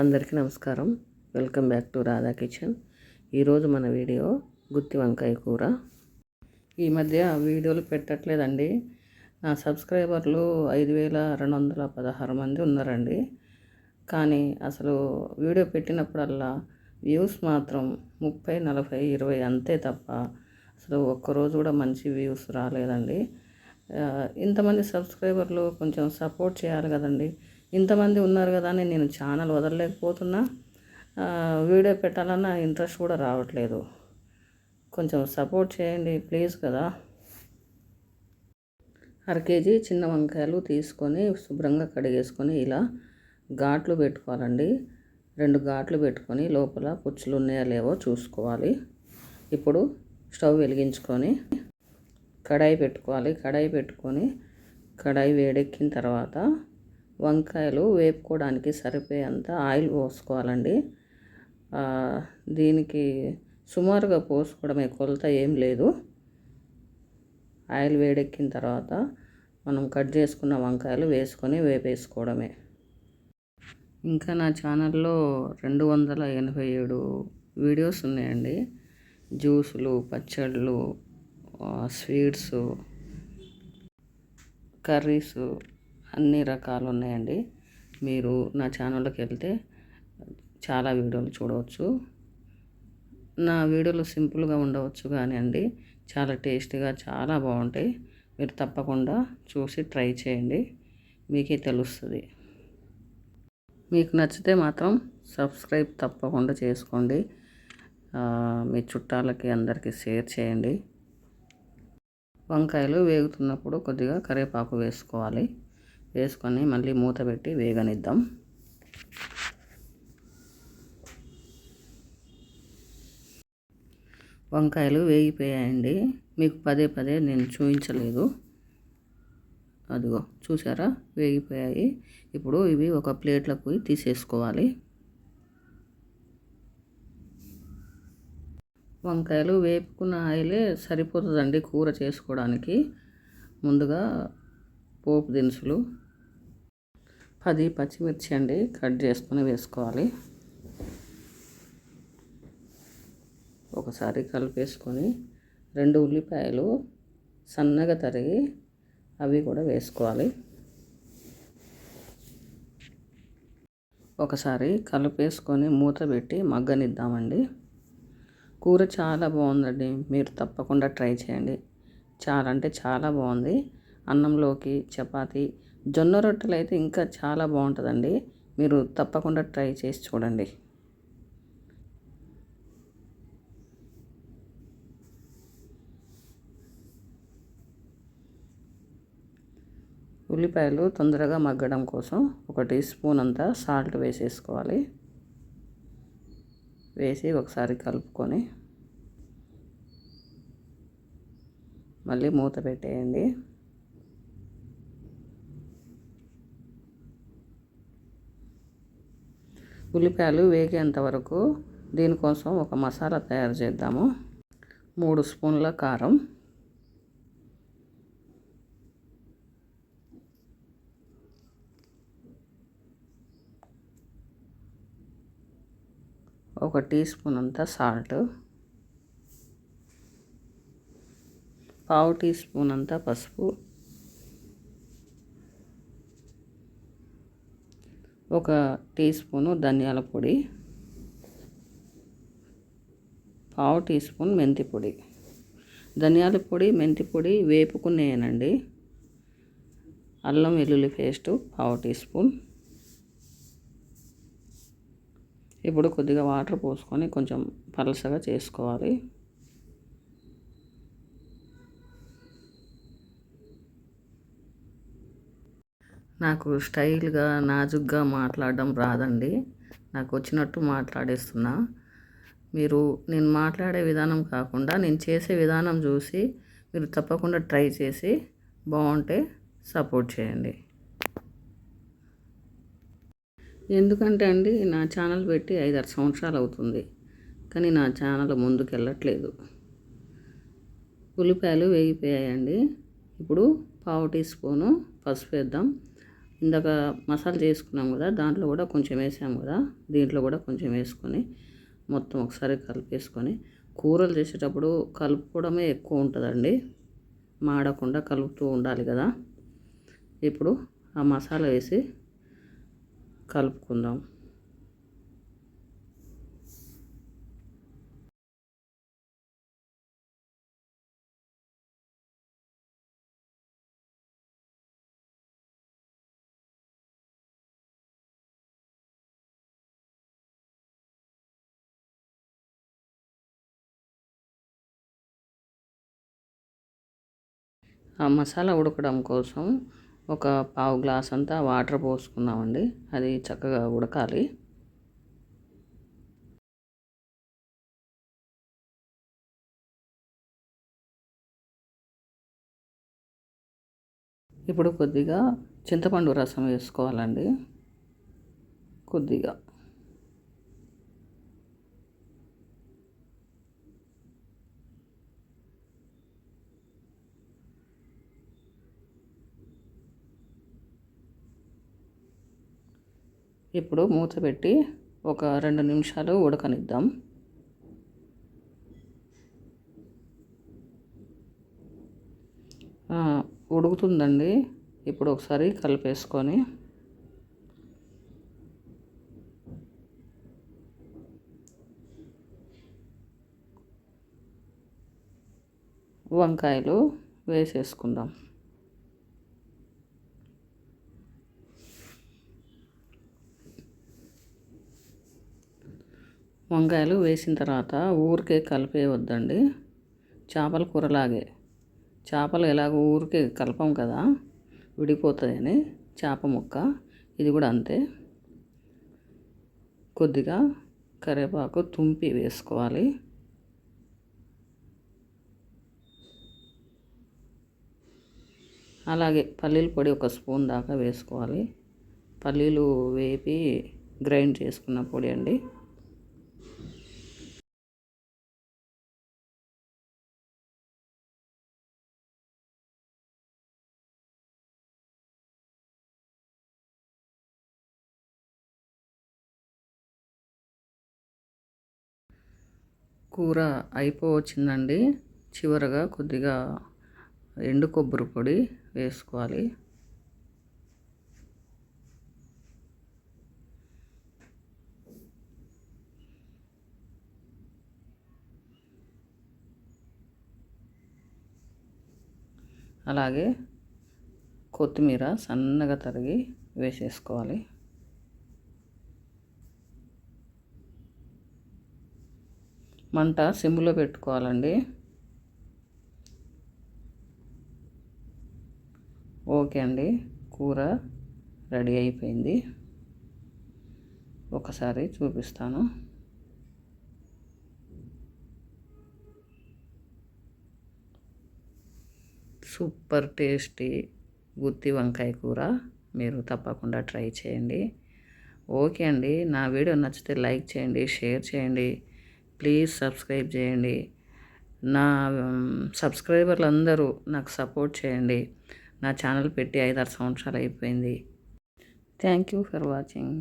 అందరికీ నమస్కారం. Welcome back to Radha kitchen. ఈరోజు మన వీడియో గుత్తి వంకాయ కూర. ఈ మధ్య వీడియోలు పెట్టట్లేదండి. నా సబ్స్క్రైబర్లు 5216 మంది ఉన్నారండి. కానీ అసలు వీడియో పెట్టినప్పుడల్లా వ్యూస్ మాత్రం 30, 40, 20 అంతే తప్ప అసలు ఒక్కరోజు కూడా మంచి వ్యూస్ రాలేదండి. ఇంతమంది సబ్స్క్రైబర్లు కొంచెం సపోర్ట్ చేయాలి కదండి. ఇంతమంది ఉన్నారు కదా అని నేను ఛానల్ వదలలేకపోతున్నా. వీడియో పెట్టాలన్న ఇంట్రెస్ట్ కూడా రావట్లేదు. కొంచెం సపోర్ట్ చేయండి ప్లీజ్ కదా. 1/2 కేజీ చిన్న వంకాయలు తీసుకొని శుభ్రంగా కడిగేసుకొని ఇలా ఘాట్లు పెట్టుకోవాలండి. 2 ఘాట్లు పెట్టుకొని లోపల పుచ్చులు ఉన్నాయో లేవో చూసుకోవాలి. ఇప్పుడు స్టవ్ వెలిగించుకొని కడాయి పెట్టుకోవాలి. కడాయి వేడెక్కిన తర్వాత వంకాయలు వేపుకోవడానికి సరిపోయేంత ఆయిల్ పోసుకోవాలండి. దీనికి సుమారుగా పోసుకోవడమే, కొలత ఏం లేదు. ఆయిల్ వేడెక్కిన తర్వాత మనం కట్ చేసుకున్న వంకాయలు వేసుకొని వేపేసుకోవడమే. ఇంకా నా ఛానల్లో 287 వీడియోస్ ఉన్నాయండి. జ్యూసులు, పచ్చళ్ళు, స్వీట్స్, కర్రీస్ అన్ని రకాలు ఉన్నాయండి. మీరు నా ఛానల్లోకి వెళ్తే చాలా వీడియోలు చూడవచ్చు. నా వీడియోలు సింపుల్గా ఉండవచ్చు కానీ అండి చాలా టేస్టీగా చాలా బాగుంటాయి. మీరు తప్పకుండా చూసి ట్రై చేయండి, మీకే తెలుస్తుంది. మీకు నచ్చితే మాత్రం సబ్స్క్రైబ్ తప్పకుండా చేసుకోండి. మీ చుట్టాలకి అందరికీ షేర్ చేయండి. వంకాయలు వేగుతున్నప్పుడు కొద్దిగా కరివేపాకు వేసుకోవాలి. వేసుకొని మళ్ళీ మూత పెట్టి వేగనిద్దాం. వంకాయలు వేగిపోయాయండి. మీకు పదే పదే నేను చూపించలేదు. అదిగో చూసారా, వేగిపోయాయి. ఇప్పుడు ఇవి ఒక ప్లేట్లోకి తీసేసుకోవాలి. వంకాయలు వేపుకున్న ఆయిలే సరిపోతుందండి కూర చేసుకోవడానికి. ముందుగా పోపు దినుసులు 10 పచ్చిమిర్చి అండి కట్ చేసుకొని వేసుకోవాలి. ఒకసారి కలిపేసుకొని 2 ఉల్లిపాయలు సన్నగా తరిగి అవి కూడా వేసుకోవాలి. ఒకసారి కలిపేసుకొని మూత పెట్టి మగ్గనిద్దామండి. కూర చాలా బాగుందండి, మీరు తప్పకుండా ట్రై చేయండి. చాలా అంటే చాలా బాగుంది. అన్నంలోకి, చపాతి, జొన్న రొట్టెలు అయితే ఇంకా చాలా బాగుంటుందండి. మీరు తప్పకుండా ట్రై చేసి చూడండి. ఉల్లిపాయలు తొందరగా మగ్గడం కోసం 1 టీ స్పూన్ అంతా సాల్ట్ వేసేసుకోవాలి. వేసి ఒకసారి కలుపుకొని మళ్ళీ మూత పెట్టేయండి. ఉల్లిపాయలు వేగేంత వరకు దీనికోసం ఒక మసాలా తయారు చేద్దాము. 3 స్పూన్ల కారం, 1 టీ స్పూన్ అంతా సాల్ట్, 1/2 టీ స్పూన్ అంతా పసుపు, 1 టీ స్పూను ధనియాల పొడి, 1/2 టీ స్పూన్ మెంతి పొడి. ధనియాల పొడి, మెంతి పొడి వేపుకునేనండి. అల్లం వెల్లుల్లి పేస్టు 1/2 టీ స్పూన్. ఇప్పుడు కొద్దిగా వాటర్ పోసుకొని కొంచెం పలసగా చేసుకోవాలి. నాకు స్టైల్గా నాజుగ్గా మాట్లాడడం రాదండి. నాకు వచ్చినట్టు మాట్లాడేస్తున్నా. నేను మాట్లాడే విధానం కాకుండా నేను చేసే విధానం చూసి మీరు తప్పకుండా ట్రై చేసి బాగుంటే సపోర్ట్ చేయండి. ఎందుకంటే అండి నా ఛానల్ పెట్టి 5-6 సంవత్సరాలు అవుతుంది, కానీ నా ఛానల్ ముందుకు వెళ్ళట్లేదు. ఉల్లిపాయలు వేగిపోయాయండి. ఇప్పుడు 1/2 టీ స్పూను పసుపు వేద్దాం. ఇందాక మసాలా చేసుకున్నాం కదా, దాంట్లో కూడా కొంచెం వేసాము కదా, దీంట్లో కూడా కొంచెం వేసుకొని మొత్తం ఒకసారి కలిపేసుకొని, కూరలు చేసేటప్పుడు కలుపుకోవడమే ఎక్కువ ఉంటుందండి, మాడకుండా కలుపుతూ ఉండాలి కదా. ఇప్పుడు ఆ మసాలా వేసి కలుపుకుందాం. ఆ మసాలా ఉడకడం కోసం ఒక పావు గ్లాస్ అంతా వాటర్ పోసుకున్నామండి. అది చక్కగా ఉడకాలి. ఇప్పుడు కొద్దిగా చింతపండు రసం వేసుకోవాలండి, కొద్దిగా. ఇప్పుడు మూత పెట్టి ఒక 2 నిమిషాలు ఉడకనిద్దాం. ఉడుకుతుందండి. ఇప్పుడు ఒకసారి కలిపేసుకొని వంకాయలు వేసేసుకుందాం. వంకాయలు వేసిన తర్వాత ఊరికే కలిపేయవద్దండి, చేపల కూరలాగే. చేపలు ఎలాగో ఊరికే కలపం కదా, విడిపోతాయని చేప ముక్క, ఇది కూడా అంతే. కొద్దిగా కరివేపాకు తుంపి వేసుకోవాలి. అలాగే పల్లీల పొడి ఒక స్పూన్ దాకా వేసుకోవాలి. పల్లీలు వేపి గ్రైండ్ చేసుకున్న పొడి అండి. కూర అయిపోవచ్చిందండి. చివరగా కొద్దిగా ఎండు కొబ్బరి పొడి వేసుకోవాలి. అలాగే కొత్తిమీర సన్నగా తరిగి వేసేసుకోవాలి. మంట సిమ్లో పెట్టుకోవాలండి. ఓకే అండి, కూర రెడీ అయిపోయింది. ఒకసారి చూపిస్తాను. సూపర్ టేస్టీ గుత్తి వంకాయ కూర మీరు తప్పకుండా ట్రై చేయండి. ఓకే అండి, నా వీడియో నచ్చితే లైక్ చేయండి, షేర్ చేయండి, ప్లీజ్ సబ్స్క్రైబ్ చేయండి. నా సబ్స్క్రైబర్లు అందరూ నాకు సపోర్ట్ చేయండి. నా ఛానల్ పెట్టి 5-6 సంవత్సరాలు అయిపోయింది. Thank you for watching.